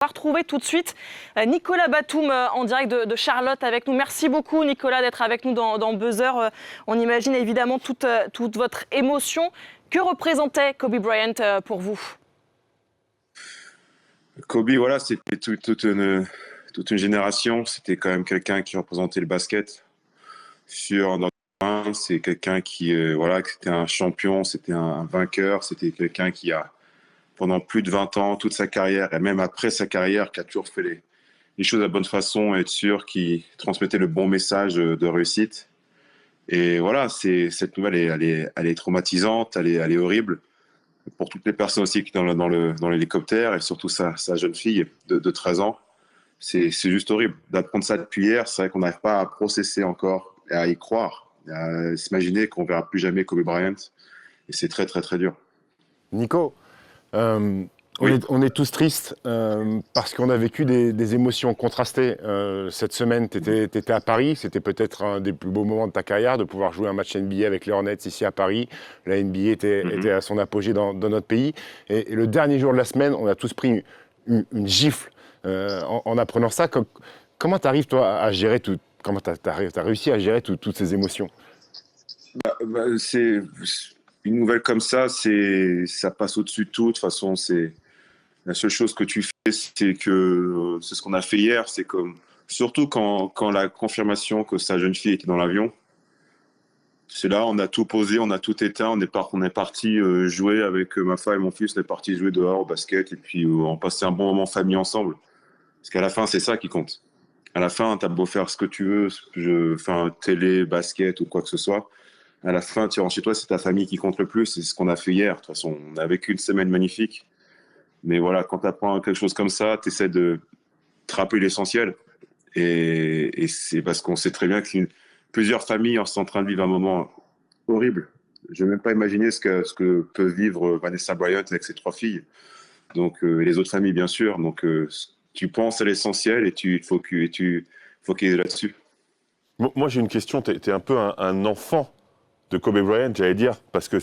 On va retrouver tout de suite Nicolas Batum en direct de Charlotte avec nous. Merci beaucoup Nicolas d'être avec nous dans Buzzer. On imagine évidemment toute votre émotion. Que représentait Kobe Bryant pour vous? Kobe, voilà, c'était toute une génération. C'était quand même quelqu'un qui représentait le basket dans le terrain. C'est quelqu'un qui, voilà, que c'était un champion, c'était un vainqueur. C'était quelqu'un qui a, pendant plus de 20 ans, toute sa carrière, et même après sa carrière, qui a toujours fait les choses de la bonne façon, et être sûr qu'il transmettait le bon message de réussite. Et voilà, cette nouvelle, elle est traumatisante, elle est horrible pour toutes les personnes aussi qui sont dans l'hélicoptère, et surtout sa jeune fille de 13 ans. C'est juste horrible. D'apprendre ça depuis hier, c'est vrai qu'on n'arrive pas à processer encore et à y croire, à s'imaginer qu'on ne verra plus jamais Kobe Bryant. Et c'est très, très, très dur. Nico, Oui. on est tous tristes parce qu'on a vécu des émotions contrastées. Cette semaine, tu étais à Paris. C'était peut-être un des plus beaux moments de ta carrière de pouvoir jouer un match NBA avec les Hornets ici à Paris. La NBA était à son apogée dans notre pays. Et le dernier jour de la semaine, on a tous pris une gifle en apprenant ça. Comment tu arrives, toi, à gérer tout? Comment tu as réussi à gérer toutes ces émotions? C'est une nouvelle comme ça passe au-dessus de tout. De toute façon, c'est la seule chose que tu fais, c'est c'est ce qu'on a fait hier. C'est comme surtout quand la confirmation que sa jeune fille était dans l'avion. C'est là, on a tout posé, on a tout éteint, on est parti jouer avec ma femme et mon fils, on est parti jouer dehors au basket et puis on passait un bon moment en famille ensemble. Parce qu'à la fin, c'est ça qui compte. À la fin, t'as beau faire ce que tu veux, enfin, télé, basket ou quoi que ce soit. À la fin, tu rentres chez toi, c'est ta famille qui compte le plus. C'est ce qu'on a fait hier. De toute façon, on a vécu une semaine magnifique. Mais voilà, quand tu apprends quelque chose comme ça, tu essaies de te rappeler l'essentiel. Et c'est parce qu'on sait très bien que plusieurs familles sont en train de vivre un moment horrible. Je n'ai même pas imaginé ce que peut vivre Vanessa Bryant avec ses 3 filles. Donc, et les autres familles, bien sûr. Donc, tu penses à l'essentiel et tu focuses là-dessus. Moi, j'ai une question. Tu es un peu un enfant de Kobe Bryant, j'allais dire, parce que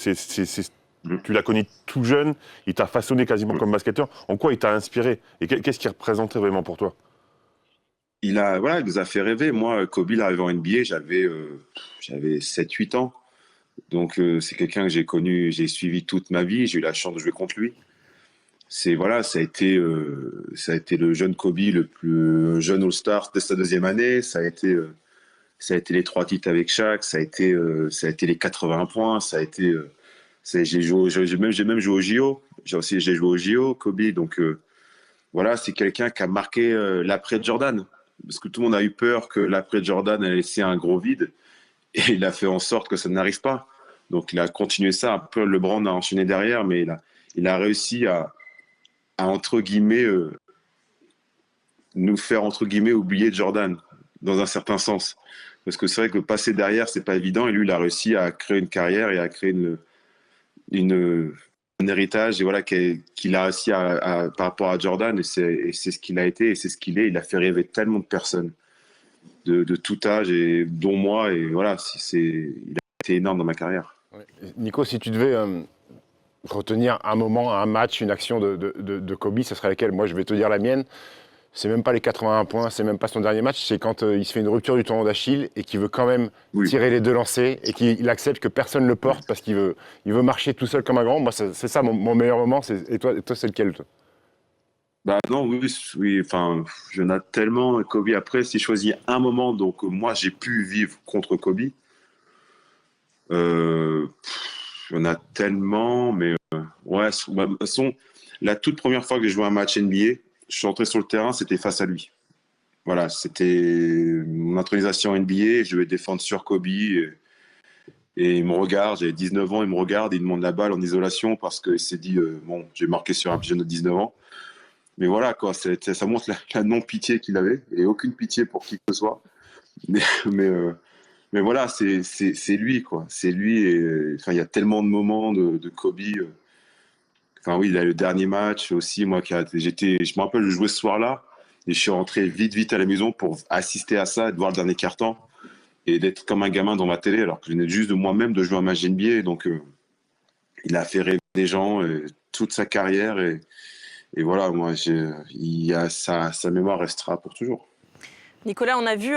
tu l'as connu tout jeune, il t'a façonné quasiment comme basketteur. En quoi il t'a inspiré? Et qu'est-ce qu'il représentait vraiment pour toi? Voilà, il nous a fait rêver. Moi, Kobe, il est arrivé en NBA, j'avais 7-8 ans. Donc, c'est quelqu'un que j'ai connu, j'ai suivi toute ma vie. J'ai eu la chance de jouer contre lui. Voilà, ça a été le jeune Kobe, le plus jeune All-Star de sa deuxième année. Ça a été les 3 titres avec Shaq. Ça a été les 80 points. J'ai même joué au JO. J'ai joué au JO, Kobe. Donc, voilà, c'est quelqu'un qui a marqué l'après Jordan. Parce que tout le monde a eu peur que l'après Jordan ait laissé un gros vide. Et il a fait en sorte que ça n'arrive pas. Donc, il a continué ça. Un peu LeBron a enchaîné derrière, mais il a réussi à entre guillemets, nous faire, entre guillemets, oublier Jordan, dans un certain sens. Parce que c'est vrai que passer derrière, c'est pas évident. Et lui, il a réussi à créer une carrière et à créer un héritage, et voilà, qu'il a réussi par rapport à Jordan. Et c'est ce qu'il a été et c'est ce qu'il est. Il a fait rêver tellement de personnes de tout âge, et dont moi. Et voilà, il a été énorme dans ma carrière. Nico, si tu devais retenir un moment, un match, une action de Kobe, ce serait laquelle? Moi, je vais te dire la mienne. C'est même pas les 81 points, c'est même pas son dernier match, c'est quand il se fait une rupture du tendon d'Achille et qu'il veut quand même tirer les 2 lancers et qu'il accepte que personne ne le porte parce qu'il veut marcher tout seul comme un grand. Moi, c'est ça mon meilleur moment. Et toi, c'est lequel, toi? Bah non, oui, enfin, je n'ai tellement Kobe. Après, si je choisis un moment, donc moi j'ai pu vivre contre Kobe, il y en a tellement, mais ouais, de toute façon, la toute première fois que j'ai joué un match NBA, je suis entré sur le terrain, c'était face à lui. Voilà, c'était mon intronisation NBA, je devais défendre sur Kobe, et il me regarde, j'avais 19 ans, il me regarde, il demande la balle en isolation parce qu'il s'est dit, bon, j'ai marqué sur un jeune de 19 ans. Mais voilà, quoi, ça montre la non-pitié qu'il avait. Il n'avait aucune pitié pour qui que ce soit. Mais, mais, euh, mais voilà, c'est lui, quoi. C'est lui. Et, enfin, il y a tellement de moments de Kobe. Enfin, oui, il a le dernier match aussi. Moi, je me rappelle, je jouais ce soir-là. Et je suis rentré vite à la maison pour assister à ça, de voir le dernier quart-temps. Et d'être comme un gamin dans ma télé, alors que je venais juste de moi-même de jouer un match NBA. Donc, il a fait rêver des gens toute sa carrière. Et voilà, moi, sa mémoire restera pour toujours. Nicolas, on a vu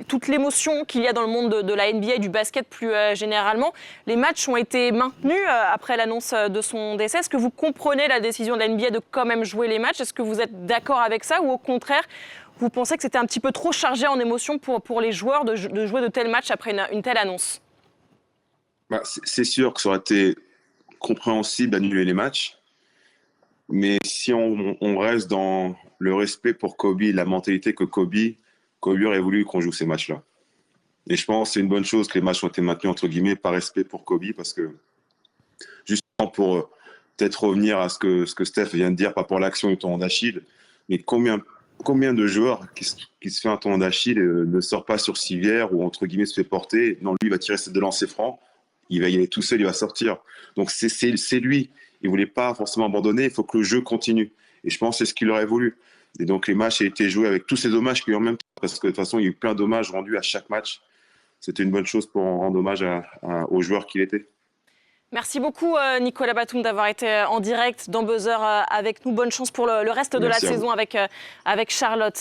toute l'émotion qu'il y a dans le monde de la NBA et du basket plus généralement. Les matchs ont été maintenus après l'annonce de son décès. Est-ce que vous comprenez la décision de la NBA de quand même jouer les matchs? Est-ce que vous êtes d'accord avec ça ou au contraire, vous pensez que c'était un petit peu trop chargé en émotion pour les joueurs de jouer de tels matchs après une telle annonce? Bah, c'est sûr que ça aurait été compréhensible d'annuler les matchs. Mais si on reste dans le respect pour Kobe, la mentalité que Kobe aurait voulu qu'on joue ces matchs-là. Et je pense que c'est une bonne chose que les matchs ont été maintenus, entre guillemets, par respect pour Kobe, parce que, justement, pour peut-être revenir à ce que Steph vient de dire par rapport à l'action du tendon d'Achille, mais combien de joueurs qui se fait un tendon d'Achille ne sort pas sur civière ou, entre guillemets, se fait porter. Non, lui, il va tirer ses 2 lancers francs, il va y aller tout seul, il va sortir. Donc, c'est lui. Il ne voulait pas forcément abandonner, il faut que le jeu continue. Et je pense que c'est ce qu'il aurait voulu. Et donc les matchs ont été joués avec tous ces dommages qu'il y a eu en même temps, parce que de toute façon, il y a eu plein de dommages rendus à chaque match. C'était une bonne chose pour rendre hommage aux joueurs qu'il était. Merci beaucoup Nicolas Batum d'avoir été en direct dans Buzzer avec nous. Bonne chance pour le reste de la saison avec Charlotte.